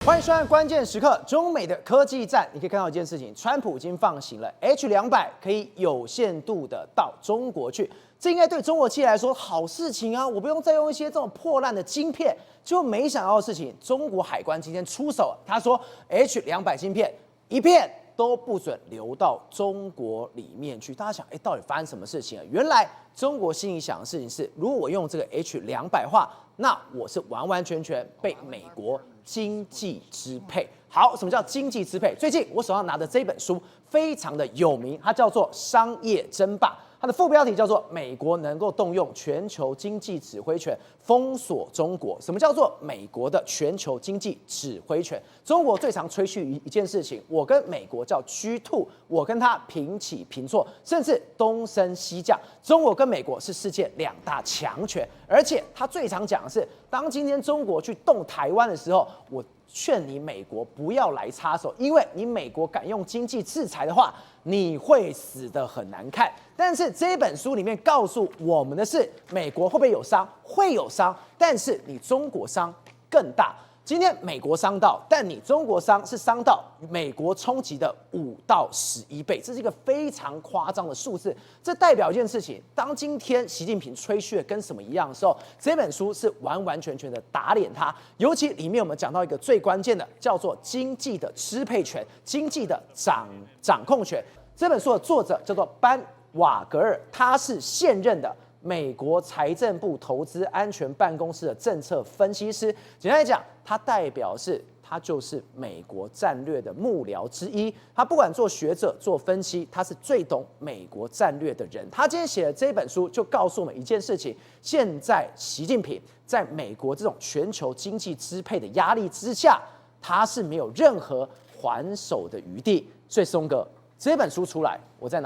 欢迎收看关键时刻，中美的科技战。你可以看到一件事情，川普已经放行了 H200，可以有限度的到中国去。这应该对中国企业来说好事情啊，我不用再用一些这种破烂的晶片。结果没想到的事情，中国海关今天出手，他说 H200晶片一片都不准流到中国里面去。大家想，到底发生什么事情啊？原来中国心里想的事情是，如果我用这个 H200话，那我是完完全全被美国经济支配。好，什么叫经济支配？最近我手上拿的这本书非常的有名，它叫做《商业争霸》，它的副标题叫做“美国能够动用全球经济指挥权封锁中国”。什么叫做美国的全球经济指挥权？中国最常吹嘘一件事情，我跟美国叫G2，我跟他平起平坐，甚至东升西降。中国跟美国是世界两大强权，而且他最常讲的是，当今天中国去动台湾的时候，我劝你美国不要来插手，因为你美国敢用经济制裁的话，你会死得很难看。但是这本书里面告诉我们的是，美国会不会有伤？会有伤，但是你中国伤更大。今天美国伤到，但你中国伤是伤到美国冲击的5到11倍，这是一个非常夸张的数字。这代表一件事情：当今天习近平吹嘘的跟什么一样的时候，这本书是完完全全的打脸他。尤其里面我们讲到一个最关键的，叫做经济的支配权、经济的掌控权。这本书的作者叫做班瓦格尔，他是现任的美国财政部投资安全办公室的政策分析师。简单来讲，他代表是他就是美国战略的幕僚之一。他不管做学者、做分析，他是最懂美国战略的人。他今天写的这本书就告诉我们一件事情：现在习近平在美国这种全球经济支配的压力之下，他是没有任何还手的余地。所以松哥这本书出来，我再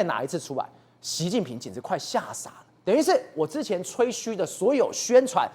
拿一次出来，习近平简直快吓傻了。等于是我之前吹嘘的所有宣传，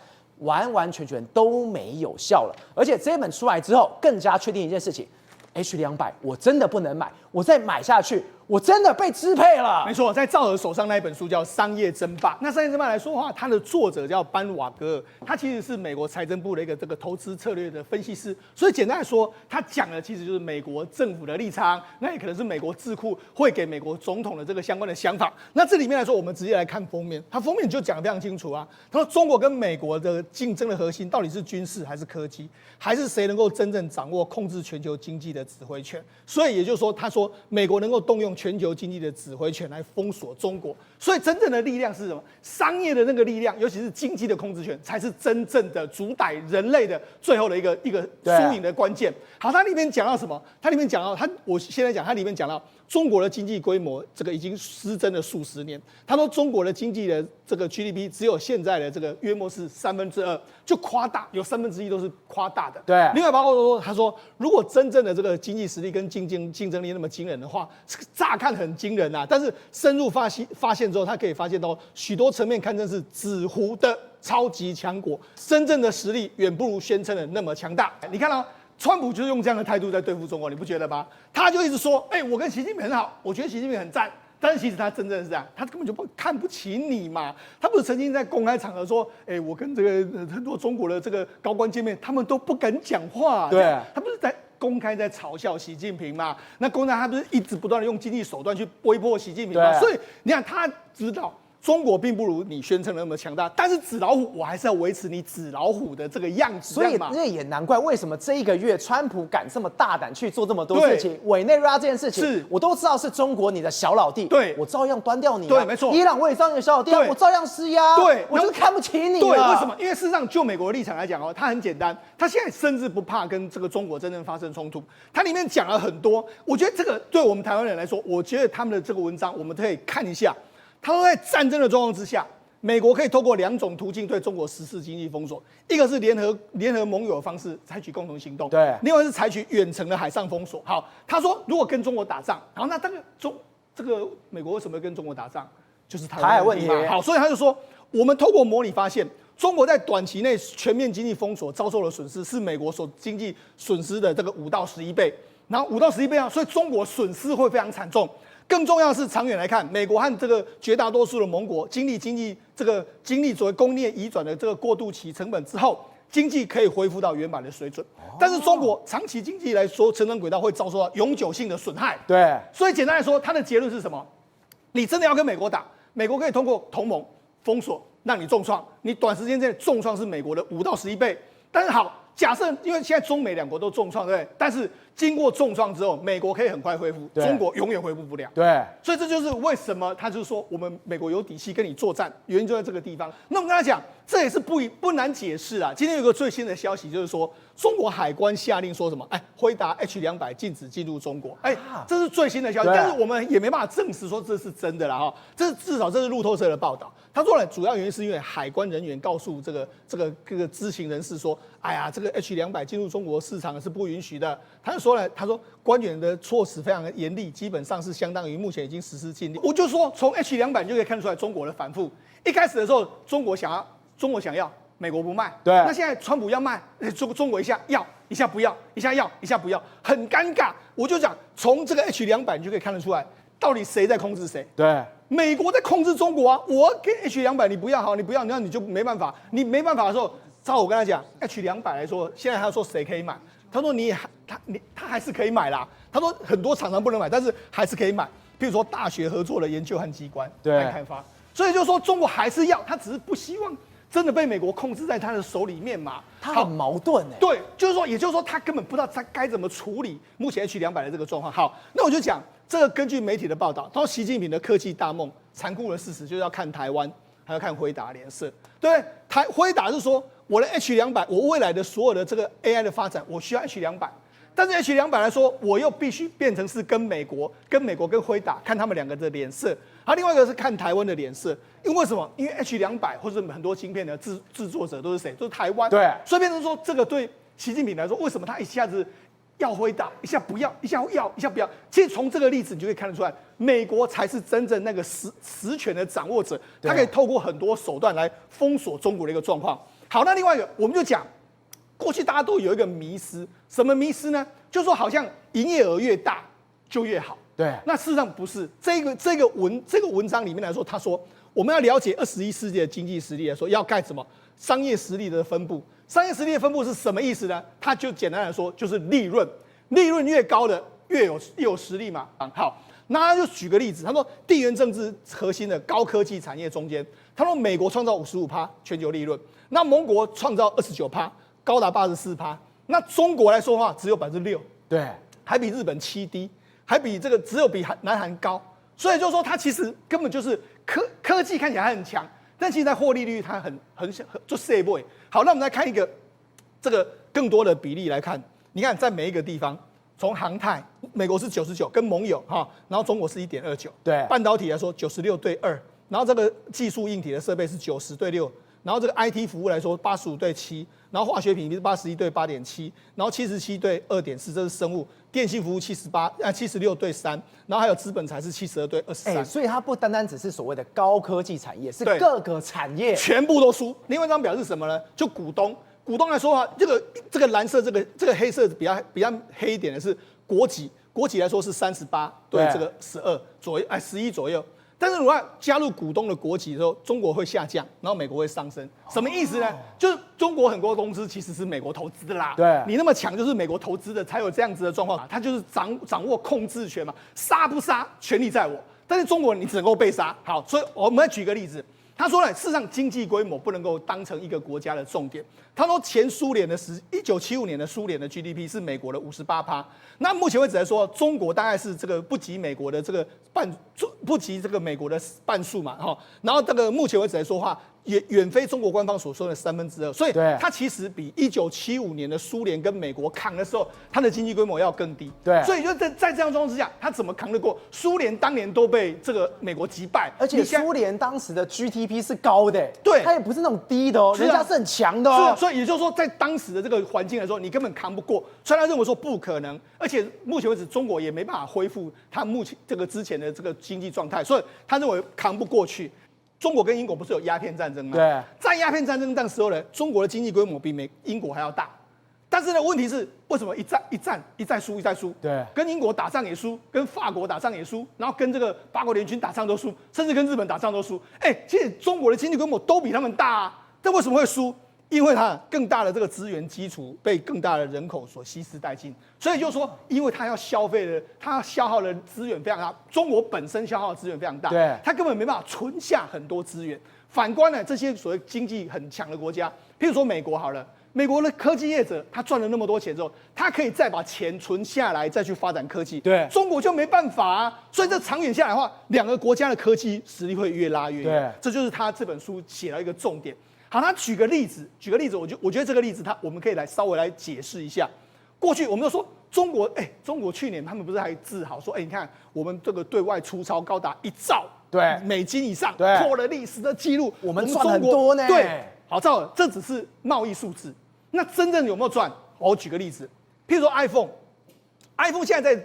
完完全全都没有效了。而且这本出来之后，更加确定一件事情 ：H200我真的不能买，我再买下去，我真的被支配了。没错，在赵尔手上那一本书叫《商业争霸》。那《商业争霸》来说的话，它的作者叫班瓦格尔，他其实是美国财政部的一个这个投资策略的分析师。所以简单来说，他讲的其实就是美国政府的立场，那也可能是美国智库会给美国总统的这个相关的想法。那这里面来说，我们直接来看封面，它封面就讲得非常清楚啊。他说中国跟美国的竞争的核心到底是军事还是科技，还是谁能够真正掌握控制全球经济的指挥权？所以也就是说，他说美国能够动用全球经济的指挥权来封锁中国，所以真正的力量是什么？商业的那个力量，尤其是经济的控制权，才是真正的主宰人类的最后的一个输赢的关键。好，它里面讲到什么？它里面讲到我现在讲，它里面讲到中国的经济规模，这个已经失真了数十年。他说中国的经济的这个 GDP 只有现在的这个约莫是2/3，就夸大，有1/3都是夸大的。对。另外包括说，他说如果真正的这个经济实力跟竞争力那么惊人的话，乍看很惊人啊，但是深入发现之后，他可以发现到许多层面堪称是纸糊的超级强国，真正的实力远不如宣称的那么强大。你看到川普就是用这样的态度在对付中国，你不觉得吗？他就一直说，我跟习近平很好，我觉得习近平很赞。但是其实他真正是这样，他根本就不看不起你嘛。他不是曾经在公开场合说，我跟这个很多中国的这个高官见面，他们都不敢讲话。对，他不是在公开在嘲笑习近平嘛？那公开他不是一直不断的用经济手段去威迫习近平嘛？所以你看他知道。中国并不如你宣称的那么强大，但是纸老虎我还是要维持你纸老虎的这个样子，所以这也难怪为什么这一个月川普敢这么大胆去做这么多事情。委内瑞拉这件事情，是我都知道是中国你的小老弟，对我照样端掉你。对，没错。伊朗我也知道你的小老弟，我照样施压。对，我就是看不起你。对，为什么？因为事实上，就美国的立场来讲它很简单，它现在甚至不怕跟这个中国真正发生冲突。它里面讲了很多，我觉得这个对我们台湾人来说，我觉得他们的这个文章我们可以看一下。他说，在战争的状况之下，美国可以透过2种途径对中国实施经济封锁，一个是联合盟友的方式采取共同行动，对；另外是采取远程的海上封锁。好，他说如果跟中国打仗，好，那当然这个美国为什么会跟中国打仗？就是台湾问题嘛。好，所以他就说，我们透过模拟发现，中国在短期内全面经济封锁遭受的损失是美国经济损失的这个5到11倍，然后5到11倍啊，所以中国损失会非常惨重。更重要的是，长远来看，美国和这个绝大多数的盟国经历所谓工业移转的这个过渡期成本之后，经济可以恢复到原本的水准。但是中国长期经济来说，成长轨道会遭受到永久性的损害。对，所以简单来说，它的结论是什么？你真的要跟美国打，美国可以通过同盟封锁让你重创，你短时间之内重创是美国的5到11倍。但是好，假设因为现在中美两国都重创，对不对？但是经过重创之后，美国可以很快恢复，中国永远恢复不了。对，所以这就是为什么他就是说我们美国有底气跟你作战，原因就在这个地方。那我们跟他讲，这也是不难解释啊。今天有个最新的消息，就是说中国海关下令说什么？辉达 H200禁止进入中国。这是最新的消息，但是我们也没办法证实说这是真的啦哈。至少这是路透社的报道。他说呢，主要原因是因为海关人员告诉这个知情人士说，这个 H200进入中国市场是不允许的。他就说呢，他说官员的措辞非常的严厉，基本上是相当于目前已经实施禁令。我就说从 H200 就可以看出来中国的反复。一开始的时候，中国想要，美国不卖。对。那现在川普要卖，中国一下要，一下不要，一下要，一下不要，很尴尬。我就讲从这个 H200你就可以看得出来，到底谁在控制谁？对。美国在控制中国啊！我给 H200你不要好，你不要，那你就没办法。你没办法的时候，照我跟他讲 ，H200来说，现在他说谁可以买？他说他还是可以买啦。他说很多厂商不能买，但是还是可以买。譬如说大学合作的研究和机关来开发。所以就说中国还是要，他只是不希望真的被美国控制在他的手里面嘛。他很矛盾哎。对，也就是说他根本不知道他该怎么处理目前 H200的这个状况。好，那我就讲。这个根据媒体的报道，他说习近平的科技大梦残酷的事实就是要看台湾，还要看辉达联社，对不对？辉达是说我的 H200，我未来的所有的这个 AI 的发展，我需要 H200，但是 H200来说，我又必须变成是跟美国跟辉达看他们两个的脸色，好，另外一个是看台湾的脸色，因为什么？因为 H200或者很多晶片的制作者都是谁？都是台湾，对，所以变成说这个对习近平来说，为什么他一下子？要辉达，一下不要，一下要，一下不要。其实从这个例子，你就可以看得出来，美国才是真正那个实权的掌握者，他可以透过很多手段来封锁中国的一个状况。好，那另外一个，我们就讲，过去大家都有一个迷思，什么迷思呢？就是说好像营业额越大就越好。对，那事实上不是。这个文章里面来说，他说我们要了解21世纪的经济实力来说，要干什么？商业实力的分布。商业实力的分布是什么意思呢？它就简单来说，就是利润越高的越有实力嘛。好，那他就举个例子，他说地缘政治核心的高科技产业中间，他说美国创造55%全球利润，那盟国创造29%，高达84%，那中国来说的话只有6%，对，还比日本7低，还比这个只有比南韩高，所以就是说它其实根本就是科技看起来很强。但其实在获利率它很就 say boy。好，那我们再看一个这个更多的比例来看，你看在每一个地方，从航太，美国是99跟盟友哈，然后中国是1.29，对，半导体来说96对2，然后这个技术硬体的设备是90对6，然后这个 IT 服务来说85对7，然后化学品是81对8.7，然后77对2.4，这是生物。电信服务76对3，然后还有资本财是72对23。所以它不单单只是所谓的高科技产业，是各个产业全部都输。另外一张表是什么呢？就股东来说啊，这个蓝色这个黑色比较黑一点的是国企来说是38对这个12左右，11左右。但是如果加入股东的国企的时候，中国会下降，然后美国会上升，什么意思呢？就是中国很多公司其实是美国投资的啦。对，你那么强就是美国投资的，才有这样子的状况。他就是掌握控制权嘛，杀不杀，权力在我。但是中国你只能够被杀。好，所以我们来举个例子。他说呢，事实上经济规模不能够当成一个国家的重点。他说前苏联的1975年的苏联的 GDP 是美国的58%。那目前为止来说，中国大概是这个不及美国的这个不及这个美国的半数嘛，哈。然后这个目前为止来说话，也远非中国官方所说的2/3，所以它其实比1975年的苏联跟美国扛的时候，它的经济规模要更低。对，所以就在这样状况之下，它怎么扛得过？苏联当年都被这个美国击败，而且苏联当时的 GDP 是高的，对，它也不是那种低的哦，人家是很强的哦。所以也就是说，在当时的这个环境来说，你根本扛不过。所以他认为说不可能，而且目前为止，中国也没办法恢复它目前这个之前的这个经济状态，所以他认为扛不过去。中国跟英国不是有鸦片战争吗？对，在鸦片战争那时候呢，中国的经济规模比英国还要大，但是呢，问题是为什么一再输？对，跟英国打仗也输，跟法国打仗也输，然后跟这个八国联军打仗都输，甚至跟日本打仗都输。其实中国的经济规模都比他们大啊，但为什么会输？因为它更大的这个资源基础被更大的人口所稀释殆尽，所以就是说，因为它要消费的，它消耗的资源非常大，中国本身消耗的资源非常大，对，它根本没办法存下很多资源。反观呢，这些所谓经济很强的国家，譬如说美国好了。美国的科技业者，他赚了那么多钱之后，他可以再把钱存下来，再去发展科技。对，中国就没办法啊。所以这长远下来的话，两个国家的科技实力会越拉越远。对，这就是他这本书写了一个重点。好，他举个例子，我觉得这个例子我们可以稍微来解释一下。过去我们都说中国，中国去年他们不是还自豪说，你看我们这个对外出超高达1兆美金以上，破了历史的记录，我们赚很多呢。对，好，这只是贸易数字。那真正有没有赚？我举个例子，譬如说 iPhone 现在在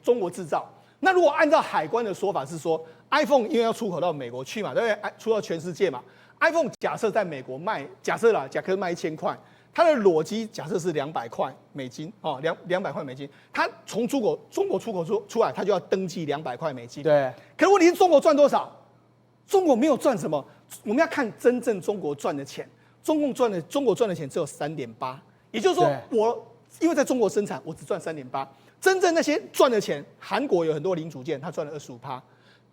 中国制造。那如果按照海关的说法是说 ，iPhone 因为要出口到美国去嘛，对不对？出到全世界嘛。iPhone 假设在美国卖，假设卖1000块，它的裸机假设是200块美金哦，200块美金，它从中国出口出来，它就要登记200块美金。对。可是问题是中国赚多少？中国没有赚什么。我们要看真正中国赚的钱。中国赚的钱只有3.8，也就是说，因为在中国生产，我只赚3.8。真正那些赚的钱，韩国有很多零组件，他赚了25%，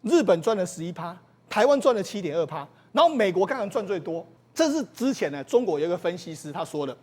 日本赚了11%，台湾赚了7.2%，然后美国刚刚赚最多。这是之前呢，中国有一个分析师他说的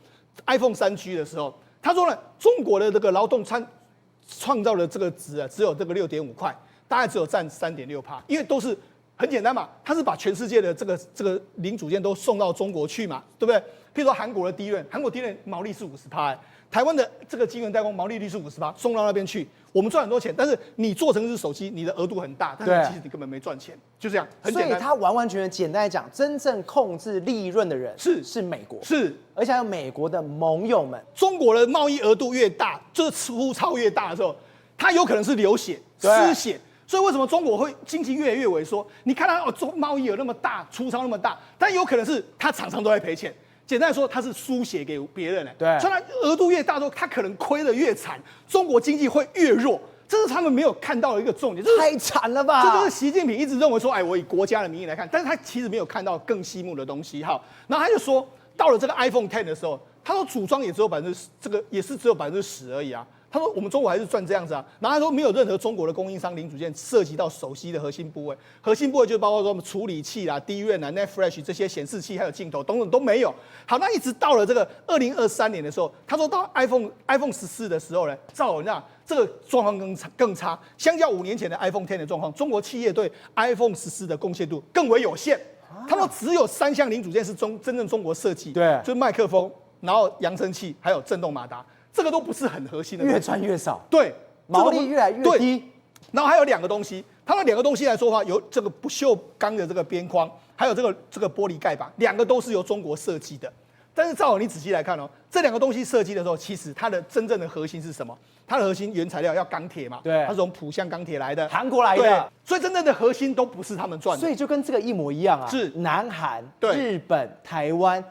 ，iPhone 3G 的时候，他说呢，中国的这个劳动创造的这个值啊，只有这个6.5块，大概只有占3.6%，因为都是。很简单嘛，他是把全世界的这个零组件都送到中国去嘛，对不对？譬如说韩国的低润，韩国低润毛利是50%，台湾的这个晶圆代工毛利率是50%，送到那边去，我们赚很多钱，但是你做成一只手机，你的额度很大，但是其实你根本没赚钱，就这样，很简单。所以它完完全全简单来讲，真正控制利润的人是美国，是，而且还有美国的盟友们。中国的贸易额度越大，就是出超越大的时候，它有可能是流血、失血。所以为什么中国会经济越来越萎缩？你看它贸易额那么大，出超那么大，但有可能是它常常都在赔钱。简单来说，它是输血给别人对，所以它额度越大之后，它可能亏得越惨，中国经济会越弱。这是他们没有看到的一个重点，太惨了吧？这就是习近平一直认为说，我以国家的名义来看，但是他其实没有看到更细目的东西。好，然后他就说，到了这个 iPhone 10的时候，他说组装也只有10%而已啊。他说我们中国还是赚这样子啊，然后他说没有任何中国的供应商零组件涉及到手机的核心部位，核心部位就包括说处理器啦、DRAM 啊、NAND Flash 这些显示器还有镜头等等都没有。好，那一直到了这个2023年的时候，他说到 iPhone 14的时候呢，照我那这个状况更差，相较5年前的 iPhone 10的状况，中国企业对 iPhone 14的贡献度更为有限。他说只有3项零组件是真正中国设计，对，就是麦克风，然后扬声器还有震动马达。这个都不是很核心的，越赚越少，对，毛利越来越低。然后还有2个东西，它那2个东西来说的话，有这个不锈钢的这个边框，还有这个玻璃盖板，2个都是由中国设计的。但是照你仔细来看哦，这2个东西设计的时候，其实它的真正的核心是什么？它的核心原材料要钢铁嘛，对，它是从浦项钢铁来的，韩国来的，所以真正的核心都不是他们赚的。所以就跟这个一模一样啊，是南韩、日本、台湾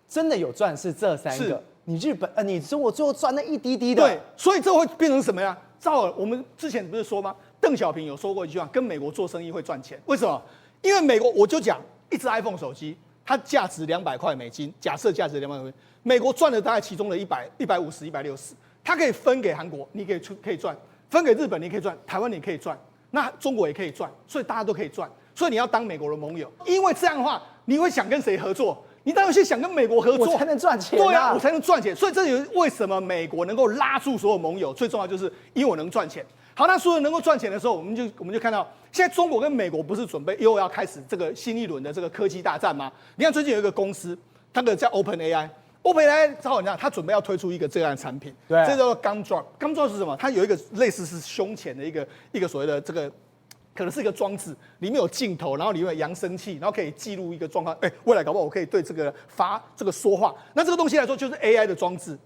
真的有赚是这3个。你日本你中国最后赚那一滴滴的，对，所以这会变成什么呀？照我们之前不是说吗？邓小平有说过一句话，跟美国做生意会赚钱。为什么？因为美国我就讲一只 iPhone 手机，它价值200块美金，假设价值200块美金，美国赚了大概其中的150、160，它可以分给韩国，你可以赚；分给日本，你可以赚；台湾你可以赚，那中国也可以赚，所以大家都可以赚。所以你要当美国的盟友，因为这样的话，你会想跟谁合作？你当然是想跟美国合作，我才能赚钱。对啊，我才能赚钱。所以这也为什么美国能够拉住所有盟友，最重要就是因为我能赚钱。好，那所有能够赚钱的时候，我们就看到，现在中国跟美国不是准备又要开始这个新一轮的这个科技大战吗？你看最近有一个公司，它的叫 OpenAI，OpenAI 正好你看，它准备要推出一个这样的产品，对，这叫做 Gumdrop。Gumdrop 是什么？它有一个类似是胸前的一个所谓的这个。可能是一个装置，里面有镜头，然后里面有扬声器，然后可以记录一个状况。未来搞不好我可以对这个说话。那这个东西来说，就是 AI 的装置。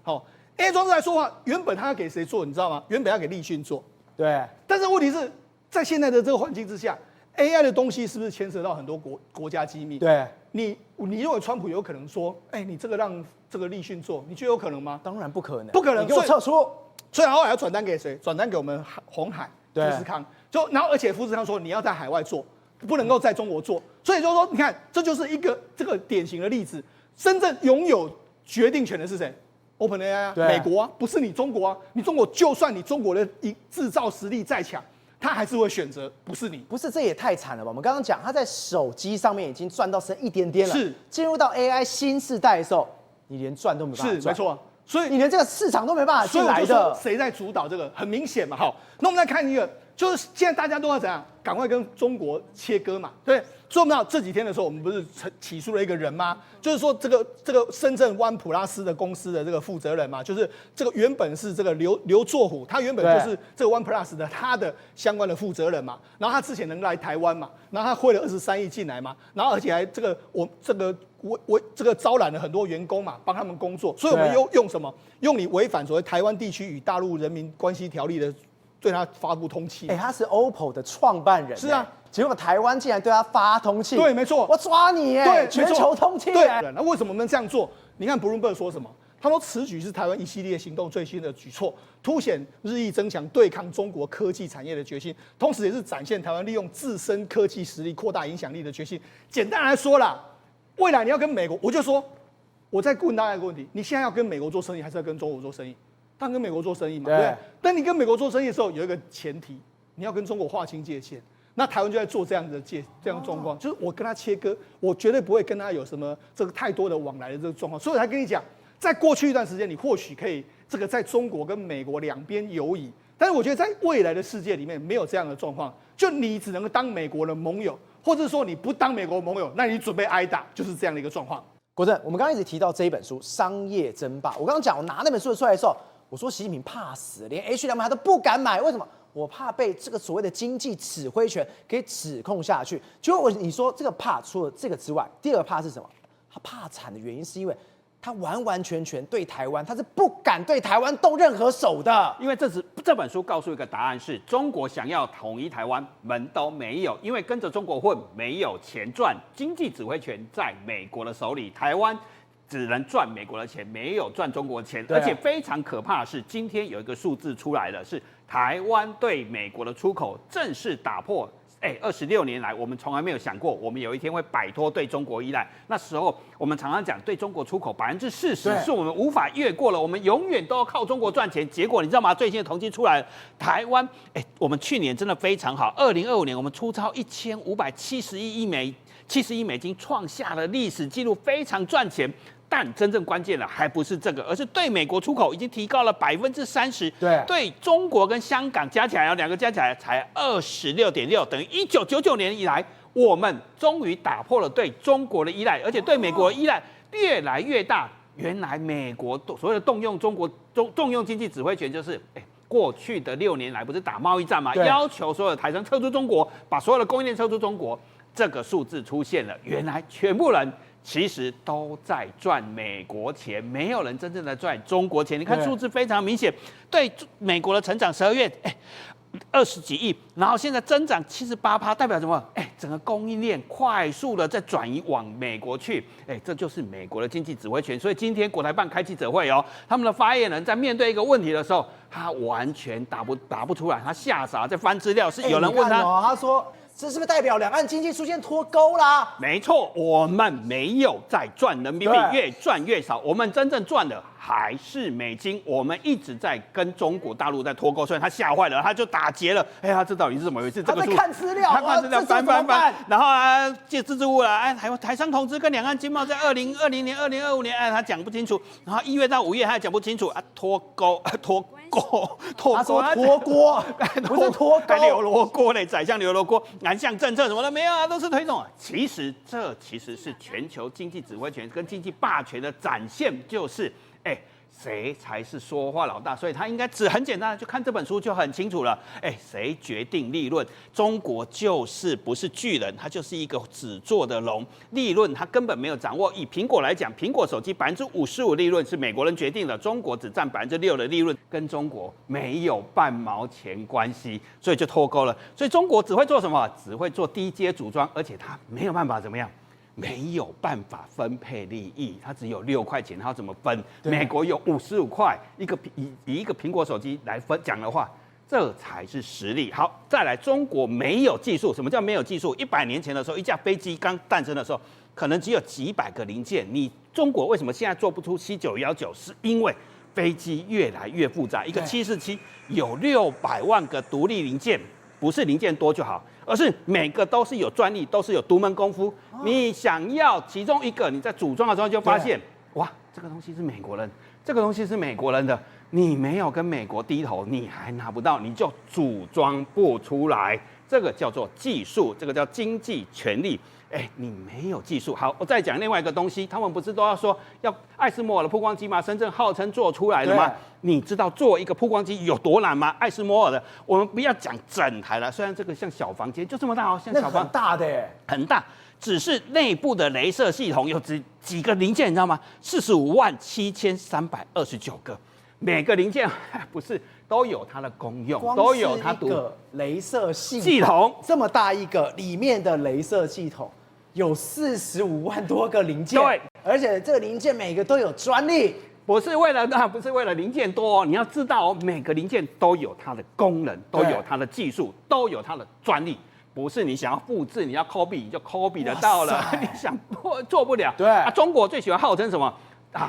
AI 装置来说话，原本它要给谁做，你知道吗？原本要给立讯做。对。但是问题是在现在的这个环境之下 ，AI 的东西是不是牵涉到很多国家机密？对。你认为川普有可能说，你这个让这个立讯做，你觉得有可能吗？当然不可能，不可能。你给我撤出。所以后来要转单给谁？转单给我们鸿海、富士康。然后而且富士康说你要在海外做，不能够在中国做，所以就是说，你看这就是一个这个典型的例子。真正拥有决定权的是谁？OpenAI 啊，美国啊，不是你中国啊。你中国就算你中国的制造实力再强，他还是会选择不是你。不是，这也太惨了吧？我们刚刚讲，他在手机上面已经赚到剩一点点了，是进入到 AI 新世代的时候，你连赚都没办法赚，是没错。所以你连这个市场都没办法进来的。谁在主导这个？很明显嘛。好，那我们来看一个，就是现在大家都要怎样？赶快跟中国切割嘛，对。所以我们知道这几天的时候，我们不是起诉了一个人吗？就是说这个深圳湾普拉斯的公司的这个负责人嘛，就是这个原本是这个刘作虎，他原本就是这个 OnePlus 的他的相关的负责人嘛。然后他之前能来台湾嘛，然后他汇了23亿进来嘛，然后而且还这个招揽了很多员工嘛，帮他们工作。所以我们用什么？用你违反所谓台湾地区与大陆人民关系条例的，对他发布通缉。他是 OPPO 的创办人。是啊。结果台湾竟然对他发通缉，对，没错，我抓你对，全球通缉。对，那为什么我们这样做？你看 Bloomberg 说什么？他说此举是台湾一系列行动最新的举措，凸显日益增强对抗中国科技产业的决心，同时也是展现台湾利用自身科技实力扩大影响力的决心。简单来说啦，未来你要跟美国，我就说，我再问大家一个问题：你现在要跟美国做生意，还是要跟中国做生意？当然跟美国做生意嘛，对不对？但你跟美国做生意的时候，有一个前提，你要跟中国划清界限。那台湾就在做这样的状况，就是我跟他切割，我绝对不会跟他有什么这个太多的往来的这个状况。所以我才跟你讲，在过去一段时间，你或许可以这个在中国跟美国两边游移，但是我觉得在未来的世界里面没有这样的状况，就你只能当美国的盟友，或者说你不当美国盟友，那你准备挨打，就是这样的一个状况。国正，我们刚刚一直提到这一本书《商业争霸》，我刚刚讲我拿那本书出来的时候，我说习近平怕死，连 H200他都不敢买，为什么？我怕被这个所谓的经济指挥权给指控下去。结果你说这个怕，除了这个之外，第二个怕是什么？他怕惨的原因是因为他完完全全对台湾，他是不敢对台湾动任何手的。因为这本书告诉一个答案是，中国想要统一台湾门都没有，因为跟着中国混没有钱赚，经济指挥权在美国的手里，台湾只能赚美国的钱，没有赚中国的钱。而且非常可怕的是，今天有一个数字出来了，是台湾对美国的出口正式打破。26年来，我们从来没有想过，我们有一天会摆脱对中国依赖。那时候，我们常常讲，对中国出口40%是我们无法越过了，我们永远都要靠中国赚钱。结果你知道吗？最新的统计出来了，台湾，我们去年真的非常好，2025年我们出超1570亿美金，创下了历史纪录，非常赚钱。但真正关键的还不是这个，而是对美国出口已经提高了30%，对中国跟香港加起来，两个加起来才26.6%，等于1999年以来，我们终于打破了对中国的依赖，而且对美国的依赖越来越大。原来美国所谓的动用动用经济指挥权，就是过去的6年来不是打贸易战吗？要求所有的台商撤出中国，把所有的供应链撤出中国，这个数字出现了，原来全部人其实都在赚美国钱，没有人真正的赚中国钱。你看数字非常明显，对美国的成长12月，20几亿，然后现在增长78%，代表什么？整个供应链快速的在转移往美国去，这就是美国的经济指挥权。所以今天国台办开记者会哦，他们的发言人在面对一个问题的时候，他完全答不出来，他吓傻，在翻资料，是有人问他，他说。这是不是代表两岸经济出现脱钩啦？没错，我们没有在赚人民币，越赚越少。我们真正赚的还是美金。我们一直在跟中国大陆在脱钩，所以他吓坏了，他就打结了。他这到底是怎么回事？他在看资料，他看资料翻，然后借支支吾吾了。台商投资跟两岸经贸在2020年、2025年，他讲不清楚。然后1月到5月他也讲不清楚啊，脱钩。他说脱锅，不是脱钩，刘罗锅嘞，宰相刘罗锅，南向政策什么的没有啊，都是推动啊。其实是全球经济指挥权跟经济霸权的展现，就是谁才是说话老大？所以他应该只很简单，就看这本书就很清楚了。谁决定利润？中国就是不是巨人，它就是一个只做的龙。利润它根本没有掌握。以苹果来讲，苹果手机55%利润是美国人决定的，中国只占6%的利润，跟中国没有半毛钱关系，所以就脱钩了。所以中国只会做什么？只会做低阶组装，而且它没有办法怎么样？没有办法分配利益，它只有6块钱，它要怎么分？美国有55块，以一个苹果手机来分讲的话，这才是实力。好，再来，中国没有技术。什么叫没有技术？100年前的时候，一架飞机刚诞生的时候，可能只有几百个零件。你中国为什么现在做不出7919？是因为飞机越来越复杂，一个747有600万个独立零件，不是零件多就好，而是每个都是有专利，都是有独门功夫。你想要其中一个，你在组装的时候就发现，哇，这个东西是美国人，这个东西是美国人的，你没有跟美国低头，你还拿不到，你就组装不出来。这个叫做技术，这个叫经济权利。你没有技术。好，我再讲另外一个东西，他们不是都要说要艾斯摩尔的曝光机吗？深圳号称做出来了吗？你知道做一个曝光机有多难吗？艾斯摩尔的，我们不要讲整台了，虽然这个像小房间就这么大哦，像小房很大的耶，很大，只是内部的雷射系统有几个零件，你知道吗？457329个，每个零件不是都有它的功用，都有它一个雷射系统这么大一个，里面的雷射系统有45万多个零件，对，而且这个零件每个都有专利，不是为了零件多哦，你要知道哦，每个零件都有它的功能，都有它的技术，都有它的专利。不是你想要复制，你要 copy 你就 copy 得到了，你想做不了。对啊，中国最喜欢号称什么？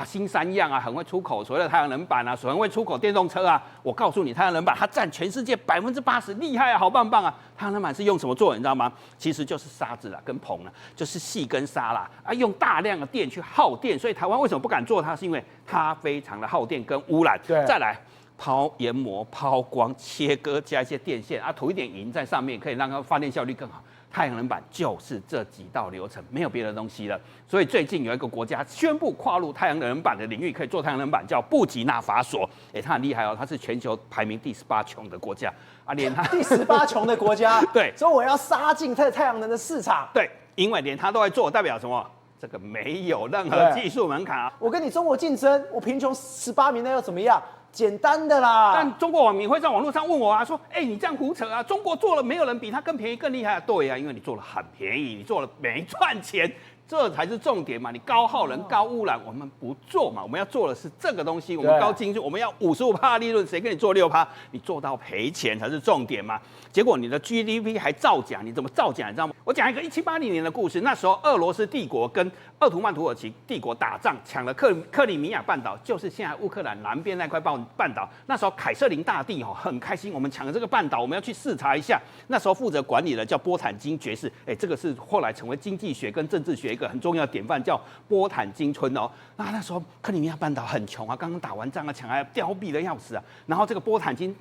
新三样啊，很会出口所谓的太阳能板啊，很会出口电动车啊。我告诉你，太阳能板它占全世界80%，厉害啊，好棒棒啊！太阳能板是用什么做？你知道吗？其实就是沙子啦，跟硼啦，就是细跟沙啦，用大量的电去耗电。所以台湾为什么不敢做它？是因为它非常的耗电跟污染。对，再来。抛研磨、抛光、切割，加一些电线涂一点银在上面，可以让它发电效率更好。太阳能板就是这几道流程，没有别的东西了。所以最近有一个国家宣布跨入太阳能板的领域，可以做太阳能板，叫布吉纳法索。它很厉害哦，它是全球排名第18穷的国家连它第18穷的国家，对，所以我要杀进太阳能的市场。对，因为连它都在做，代表什么？这个没有任何技术门槛啊！我跟你中国竞争，我贫穷18名，那又怎么样？简单的啦。但中国网民会在网络上问我说：“你这样胡扯啊！中国做了没有人比它更便宜、更厉害啊？”对啊，因为你做了很便宜，你做了没赚钱，这才是重点嘛。你高耗能、高污染，我们不做嘛。我们要做的是这个东西，我们高精准，我们要55%利润，谁跟你做6%？你做到赔钱才是重点嘛。结果你的 GDP 还造假，你怎么造假？你知道吗？我讲一个1780年的故事，那时候俄罗斯帝国跟鄂图曼土耳其帝国打仗，抢了克里米亚半岛，就是现在乌克兰南边那块半岛。那时候凯瑟琳大帝很开心，我们抢了这个半岛，我们要去视察一下。那时候负责管理的叫波坦金爵士，这个是后来成为经济学跟政治学一个很重要的典范，叫波坦金村哦。那时候克里米亚半岛很穷啊，刚刚打完仗啊，抢来凋敝的要死啊。然后这个波坦金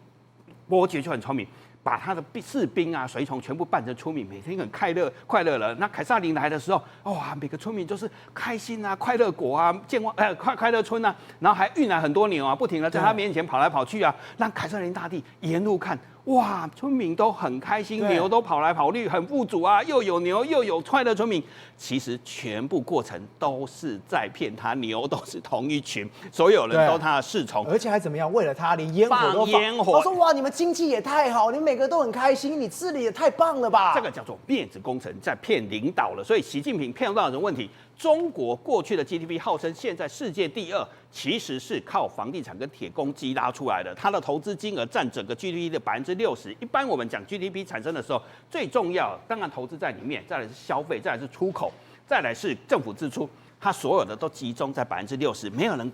伯爵就很聪明。把他的士兵啊、随从全部扮成村民，每天很快乐了。那凯撒琳来的时候，哇，每个村民就是开心啊、快乐国啊、快乐村啊，然后还运来很多牛啊，不停的在他面前跑来跑去啊，让凯瑟琳大帝沿路看。哇，村民都很开心，牛都跑来跑去，很富足啊，又有牛又有快乐村民。其实全部过程都是在骗他，牛都是同一群，所有人都他的侍从，而且还怎么样？为了他，连烟火都放烟火。他说：“哇，你们经济也太好，你们每个都很开心，你治理也太棒了吧？”这个叫做面子工程，在骗领导了。所以习近平骗到人问题。中国过去的 GDP 号称现在世界第2，其实是靠房地产跟铁公鸡拉出来的。它的投资金额占整个 GDP 的60%。一般我们讲 GDP 产生的时候，最重要当然投资在里面，再来是消费，再来是出口，再来是政府支出。它所有的都集中在60%，没有人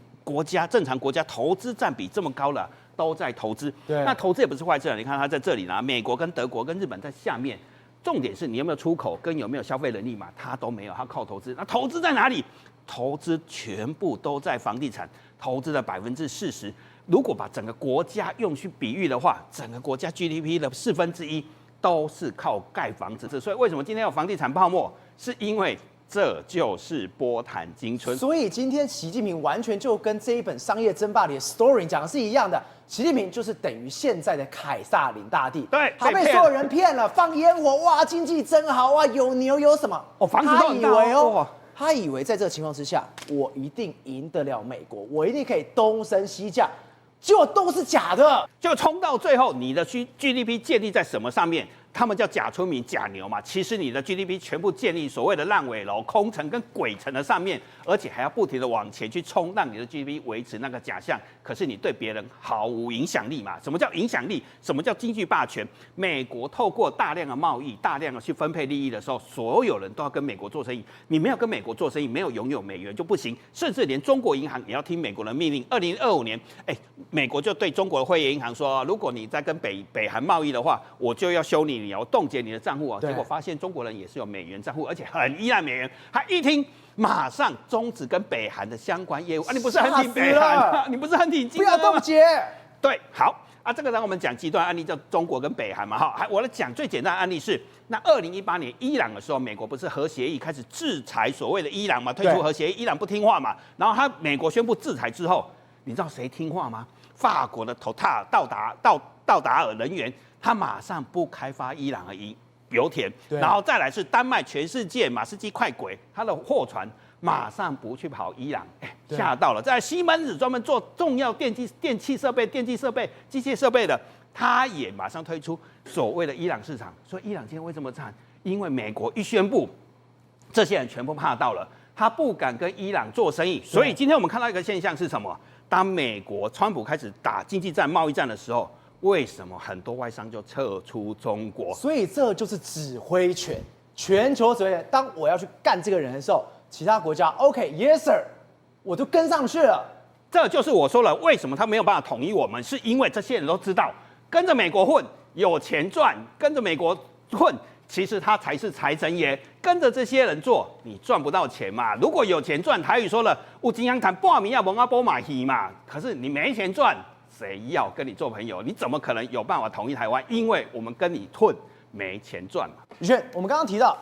正常国家投资占比这么高了，都在投资。那投资也不是坏事，你看它在这里呢，美国跟德国跟日本在下面。重点是你有没有出口跟有没有消费能力嘛？它都没有，它靠投资。那投资在哪里？投资全部都在房地产，投资的40%。如果把整个国家用去比喻的话，整个国家 GDP 的1/4都是靠盖房子。所以为什么今天有房地产泡沫？是因为这就是波坦金村。所以今天习近平完全就跟这一本《商业争霸》里的 story 讲的是一样的。习近平就是等于现在的凯撒琳大帝，对，他被所有人骗了，放烟火，哇，经济真好啊，有牛有什么？房子都很大他以为在这个情况之下，我一定赢得了美国，我一定可以东升西降，结果都是假的，就冲到最后，你的 GDP 建立在什么上面？他们叫假村民、假牛嘛。其实你的 GDP 全部建立所谓的烂尾楼、空城跟鬼城的上面，而且还要不停的往前去冲，让你的 GDP 维持那个假象可是你对别人毫无影响力嘛？什么叫影响力？什么叫经济霸权？美国透过大量的贸易、大量的去分配利益的时候，所有人都要跟美国做生意。你没有跟美国做生意，没有拥有美元就不行，甚至连中国银行也要听美国的命令。2025年，美国就对中国的汇业银行说，如果你在跟北韩贸易的话，我就要修你哦，冻结你的账户哦。结果发现中国人也是有美元账户，而且很依赖美元。他一听，马上终止跟北韩的相关业务啊！你不是很挺北韩啊？你不是很挺金不要冻结。对，好啊，这个让我们讲极端案例，叫中国跟北韩嘛，哈。我来讲最简单的案例是，那2018年伊朗的时候，美国不是核协议开始制裁所谓的伊朗嘛，推出核协议，伊朗不听话嘛，然后美国宣布制裁之后，你知道谁听话吗？法国的头塔道达尔人员，他马上不开发伊朗的油田，然后再来是丹麦全世界马士基快轨，它的货船马上不去跑伊朗，吓到了。在西门子专门做重要电器设备、机械设备的，他也马上推出所谓的伊朗市场。所以伊朗今天为什么惨？因为美国一宣布，这些人全部怕到了，他不敢跟伊朗做生意。所以今天我们看到一个现象是什么？当美国川普开始打经济战、贸易战的时候，为什么很多外商就撤出中国？所以这就是指挥权，全球指挥权。当我要去干这个人的时候，其他国家 OK，Yes sir， 我就跟上去了。这就是我说了，为什么他没有办法统一我们，是因为这些人都知道，跟着美国混有钱赚，跟着美国混，其实他才是财神爷。跟着这些人做，你赚不到钱嘛。如果有钱赚，台语说了，有金洋谈半米要蒙阿波马希嘛。可是你没钱赚。谁要跟你做朋友？你怎么可能有办法统一台湾？因为我们跟你混没钱赚嘛。宇轩，我们刚刚提到，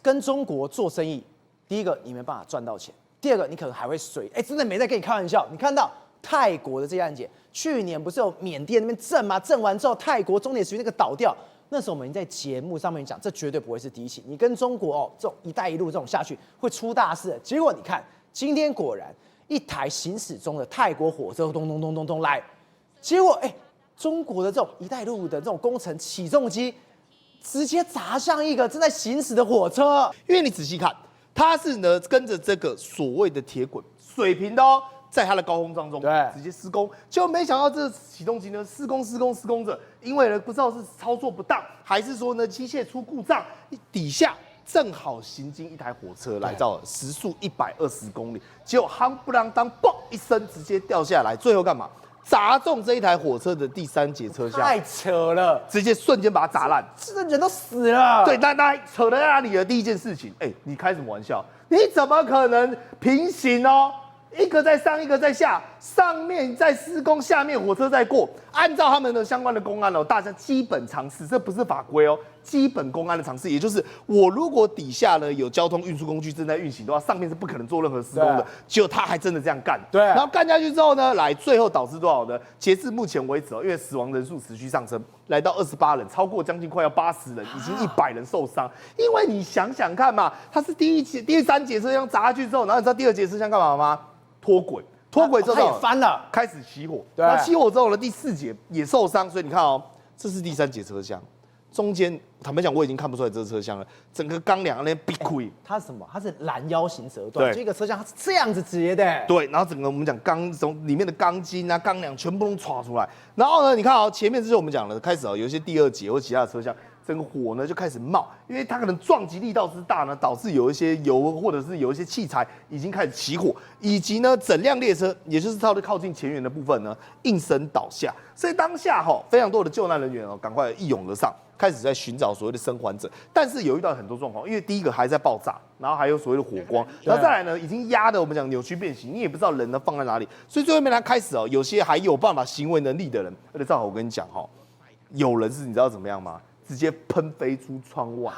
跟中国做生意，第一个你没办法赚到钱，第二个你可能还会水，真的没在跟你开玩笑。你看到泰国的这案件，去年不是有缅甸那边震吗？震完之后，泰国中铁石油那个倒掉，那时候我们在节目上面讲，这绝对不会是第一起。你跟中国这种“一带一路”这种下去会出大事。结果你看，今天果然。一台行驶中的泰国火车咚咚咚咚咚来，结果中国的这种“一带一路”的这种工程起重机，直接砸向一个正在行驶的火车。因为你仔细看，它是呢跟着这个所谓的铁轨水平的哦，在它的高空当中直接施工，结果没想到这起重机呢施工着，因为呢不知道是操作不当，还是说呢机械出故障，底下。正好行经一台火车来到了时速120公里，结果夯不啷当，嘣一声直接掉下来，最后干嘛？砸中这一台火车的第3节车厢，太扯了，直接瞬间把它砸烂，这人都死了。对，那扯在哪里的第一件事情，你开什么玩笑？你怎么可能平行哦？一个在上，一个在下，上面在施工，下面火车在过。按照他们的相关的公安哦，大家基本常识，这不是法规哦，基本公安的常识，也就是我如果底下呢有交通运输工具正在运行的话，上面是不可能做任何施工的。结果他还真的这样干，对。然后干下去之后呢，最后导致多少呢？截至目前为止哦，因为死亡人数持续上升，来到28人，超过将近快要80人，已经100人受伤。因为你想想看嘛，它是第3节车厢砸下去之后，然后你知道第2节车厢干嘛吗？脱轨之后，它也翻了，开始起火。那起火之后呢，第4节也受伤，所以你看哦，这是第3节车厢，中间坦白讲我已经看不出来这是车厢了，整个钢梁那边闭亏。它是什么？它是拦腰型折断，这个车厢它是这样子折的。对，然后整个我们讲从里面的钢筋啊、钢梁全部都歘出来。然后呢，你看哦，前面这是我们讲的，开始有一些第2节或其他的车厢。整个火呢就开始冒，因为它可能撞击力道之大呢，导致有一些油或者是有一些器材已经开始起火，以及呢整辆列车，也就是靠近前缘的部分呢应声倒下。所以当下非常多的救难人员赶快一涌而上，开始在寻找所谓的生还者。但是有遇到很多状况，因为第一个还在爆炸，然后还有所谓的火光，然后再来呢已经压的我们讲扭曲变形，你也不知道人呢放在哪里。所以最后面他开始有些还有办法行为能力的人，而且正好我跟你讲有人是你知道怎么样吗？直接喷飞出窗外，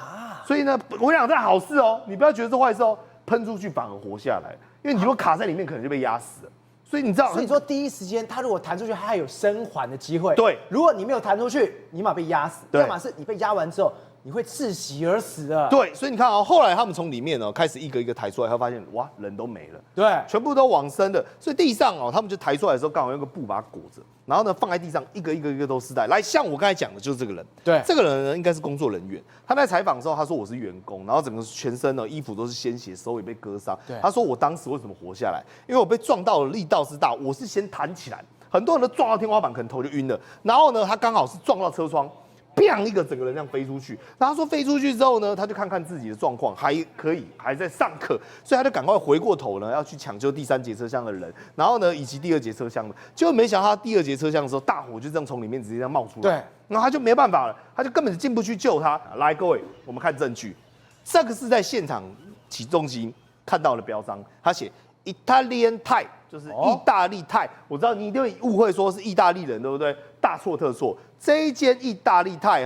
所以呢，我讲这好事哦，你不要觉得是坏事哦，喷出去反而活下来，因为你如果卡在里面，可能就被压死了。所以你知道，所以说第一时间他如果弹出去，他还有生还的机会。对，如果你没有弹出去，你马被压死；要么是你被压完之后，你会窒息而死的。对，所以你看啊，后来他们从里面开始一个一个抬出来，他发现哇，人都没了，对，全部都往生的。所以地上他们就抬出来的时候，刚好用个布把它裹着，然后呢放在地上，一个一个都尸袋。来，像我刚才讲的就是这个人，对，这个人呢应该是工作人员。他在采访的时候，他说我是员工，然后整个全身衣服都是鲜血，手也被割伤。对，他说我当时为什么活下来？因为我被撞到的力道是大，我是先弹起来，很多人都撞到天花板，可能头就晕了。然后呢，他刚好是撞到车窗。砰！一个整个人这样飞出去，然后他说飞出去之后呢，他就看看自己的状况还可以，还在上课，所以他就赶快回过头呢，要去抢救第3节车厢的人，然后呢，以及第2节车厢的。结果没想到他第2节车厢的时候，大火就这样从里面直接这样冒出来，对，然后他就没办法了，他就根本进不去救他。来，各位，我们看证据，这个是在现场起重机看到的标章，他写 Italian Thai， 就是意大利泰。我知道你一定会误会说是意大利人，对不对？大错特错。这一间意大利泰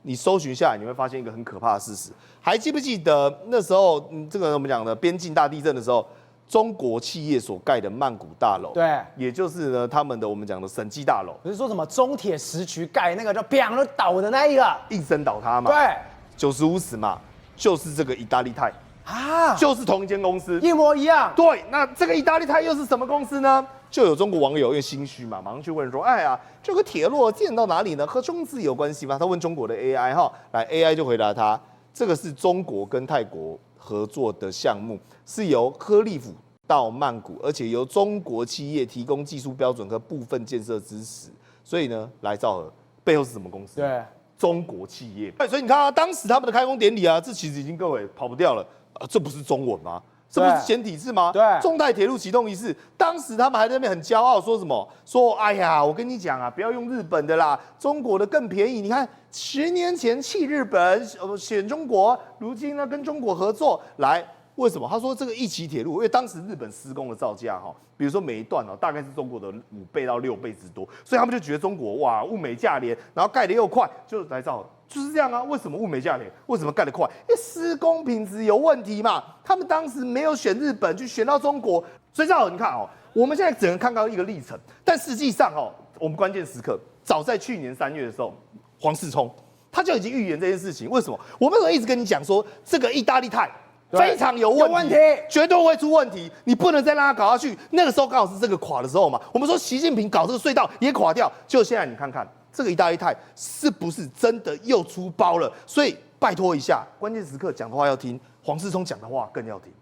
你搜寻下来，你会发现一个很可怕的事实。还记不记得那时候，这个我们讲的边境大地震的时候，中国企业所盖的曼谷大楼，对，也就是呢他们的我们讲的审计大楼，不是说什么中铁时区盖那个就砰就倒的那一个，应声倒塌嘛，对，95死嘛，就是这个意大利泰，啊，就是同一间公司，一模一样。对，那这个意大利泰又是什么公司呢？就有中国网友因为心虚嘛，马上去问说：“哎呀，这个铁路建到哪里呢？和中资有关系吗？”他问中国的 AI 来 AI 就回答他：“这个是中国跟泰国合作的项目，是由科利府到曼谷，而且由中国企业提供技术标准和部分建设支持。所以呢，来兆和背后是什么公司？对，中国企业。所以你看啊，当时他们的开工典礼这其实已经各位跑不掉了这不是中文吗？”这不是简体字吗？对，中泰铁路启动仪式，当时他们还在那边很骄傲，说什么？说哎呀，我跟你讲不要用日本的啦，中国的更便宜。你看10年前弃日本，选中国，如今呢跟中国合作来。为什么？他说这个一期铁路，因为当时日本施工的造价比如说每一段大概是中国的5倍到6倍之多，所以他们就觉得中国哇物美价廉，然后盖得又快，就来造。就是这样啊，为什么物美价廉？为什么盖得快？因为施工品质有问题嘛。他们当时没有选日本，去选到中国。所以这样你看我们现在只能看到一个历程，但实际上我们关键时刻，早在去年3月的时候，黄世聪他就已经预言这件事情。为什么？我们一直跟你讲说，这个意大利泰非常有问题，绝对会出问题，你不能再让它搞下去。那个时候刚好是这个垮的时候嘛。我们说习近平搞这个隧道也垮掉，就现在你看看。这个意大利泰是不是真的又出包了？所以拜托一下，关键时刻讲的话要听，黄世聪讲的话更要听。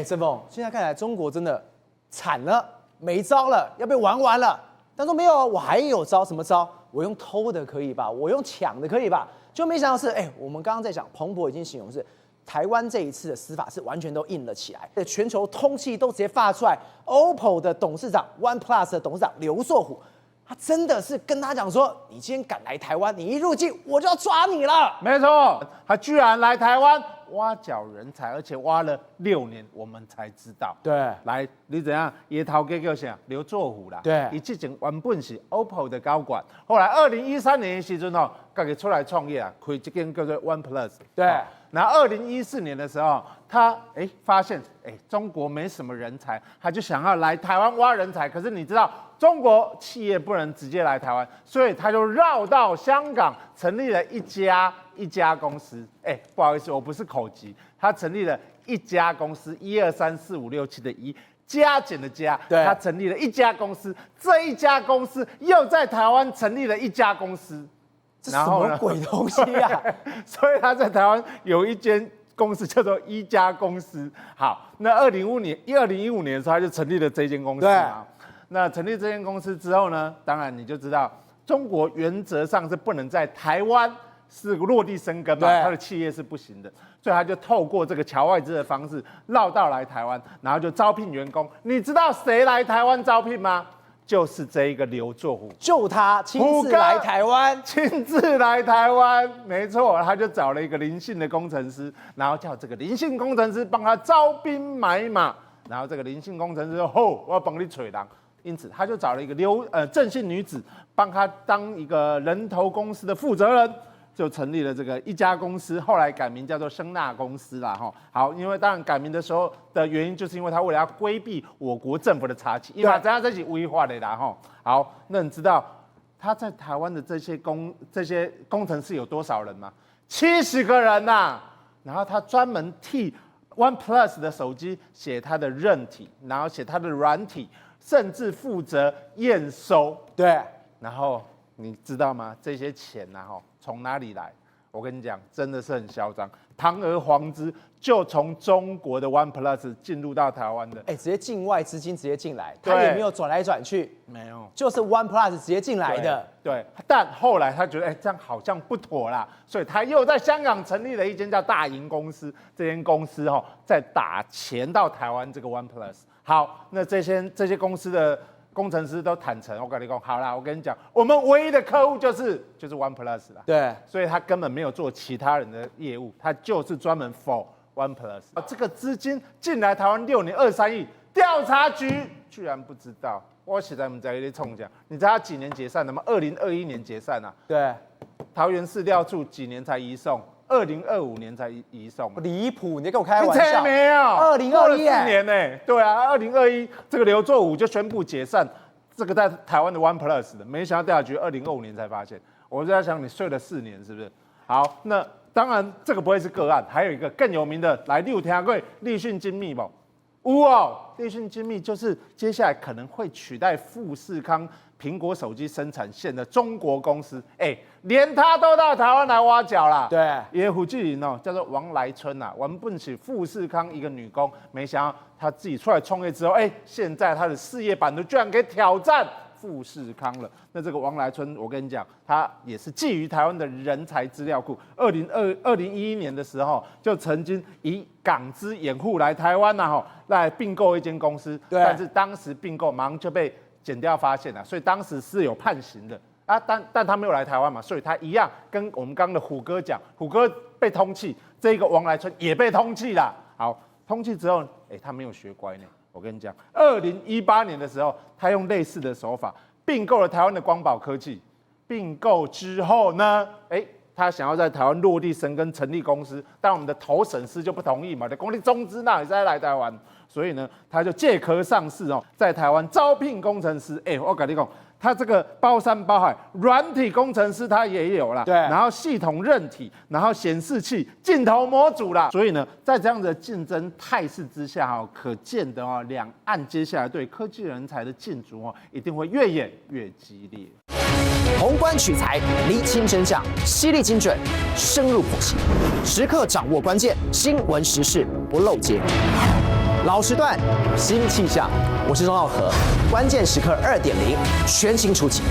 郑凤，现在看来中国真的惨了，没招了，要被玩完了。但说没有，我还有招，什么招？我用偷的可以吧？我用抢的可以吧？就没想到是，我们刚刚在讲，彭博已经形容是台湾这一次的司法是完全都硬了起来，全球通气都直接发出来。OPPO 的董事长 OnePlus 的董事长刘硕虎。他真的是跟他讲说，你今天敢来台湾，你一入境我就要抓你了。没错，他居然来台湾挖角人才，而且挖了6年，我们才知道。对，来，你怎样？也头家叫啥？刘作虎啦。对，他之前原本是 OPPO 的高管，后来2013年的时候自己出来创业开这间叫做 OnePlus。对。然后2014年的时候，他发现中国没什么人才，他就想要来台湾挖人才。可是你知道，中国企业不能直接来台湾，所以他就绕到香港成立了一家公司。不好意思，我不是口疾，他成立了一家公司，1、2、3、4、5、6、7的1。加减的加，他成立了一家公司，这一家公司又在台湾成立了一家公司。这什么鬼东西啊！所以他在台湾有一间公司叫做一家公司。好，那2015年的时候，他就成立了这间公司嘛。那成立这间公司之后呢，当然你就知道，中国原则上是不能在台湾是落地生根嘛，他的企业是不行的，所以他就透过这个侨外资的方式绕道来台湾，然后就招聘员工。你知道谁来台湾招聘吗？就是这一个刘作虎，就他亲自来台湾，没错，他就找了一个林姓的工程师，然后叫这个林姓工程师帮他招兵买马，然后这个林姓工程师说：“我要帮你找人。”因此，他就找了一个郑姓女子帮他当一个人头公司的负责人。就成立了这个一家公司，后来改名叫做声纳公司啦，好，因为当然改名的时候的原因，就是因为他为了要规避我国政府的查缉，因为这样这是违法的啦，好，那你知道他在台湾的这些工程师有多少人吗？ 70个人呐、然后他专门替 OnePlus 的手机写它的韧体，然后写它的软体，甚至负责验收。对，然后你知道吗？这些钱呐，从哪里来？我跟你讲，真的是很嚣张，堂而皇之就从中国的 OnePlus 进入到台湾的，哎，直接境外资金直接进来，对他也没有转来转去，没有。就是 OnePlus 直接进来的。对，但后来他觉得，这样好像不妥啦，所以他又在香港成立了一间叫大银公司。这间公司在打钱到台湾这个 OnePlus。好，那这些公司的工程师都坦诚，我跟你讲，好啦，我跟你讲，我们唯一的客户就是 OnePlus 啦。对，所以他根本没有做其他人的业务，他就是专门 for OnePlus。这个资金进来台湾6年23亿，调查局居然不知道。我实在不知道在冲讲，你知道他几年解散的吗？2021年解散啊。对，桃园市调处几年才移送？2025年才移送。离谱！你在跟我开玩笑？没有，2021过了4年呢。对啊，2021这个刘作武就宣布解散这个在台湾的 OnePlus 的，没想到调查局2025年才发现。我就在想，你睡了4年是不是？好，那当然这个不会是个案，还有一个更有名的，来你有听过立讯精密不？有哦，立讯精密就是接下来可能会取代富士康苹果手机生产线的中国公司，连他都到台湾来挖角啦。对，也胡志林叫做王来春啊，原本是富士康一个女工，没想到她自己出来创业之后，现在她的事业版图居然可以挑战富士康了。那这个王来春，我跟你讲，他也是觊觎台湾的人才资料库。2011年的时候，就曾经以港资掩护来台湾来并购一间公司，对，但是当时并购马上就被检调发现了，所以当时是有判刑的。但他没有来台湾嘛，所以他一样跟我们刚刚的虎哥讲，虎哥被通缉，这个王来春也被通缉啦。好，通缉之后，他没有学乖呢。我跟你讲，2018年的时候，他用类似的手法并购了台湾的光宝科技。并购之后呢，他想要在台湾落地生根，成立公司，但我们的投审司就不同意嘛，的公立中资那也在来台湾，所以呢，他就借壳上市在台湾招聘工程师。我跟你讲，他这个包山包海，软体工程师他也有啦，对，然后系统韧体，然后显示器、镜头模组啦，所以呢，在这样的竞争态势之下可见的两岸接下来对科技人才的竞逐一定会越演越激烈。宏观取材，厘清真相，犀利精准，深入剖析，时刻掌握关键，新闻时事不漏接。老时段，新气象，我是钟浩和，关键时刻2.0全新出击。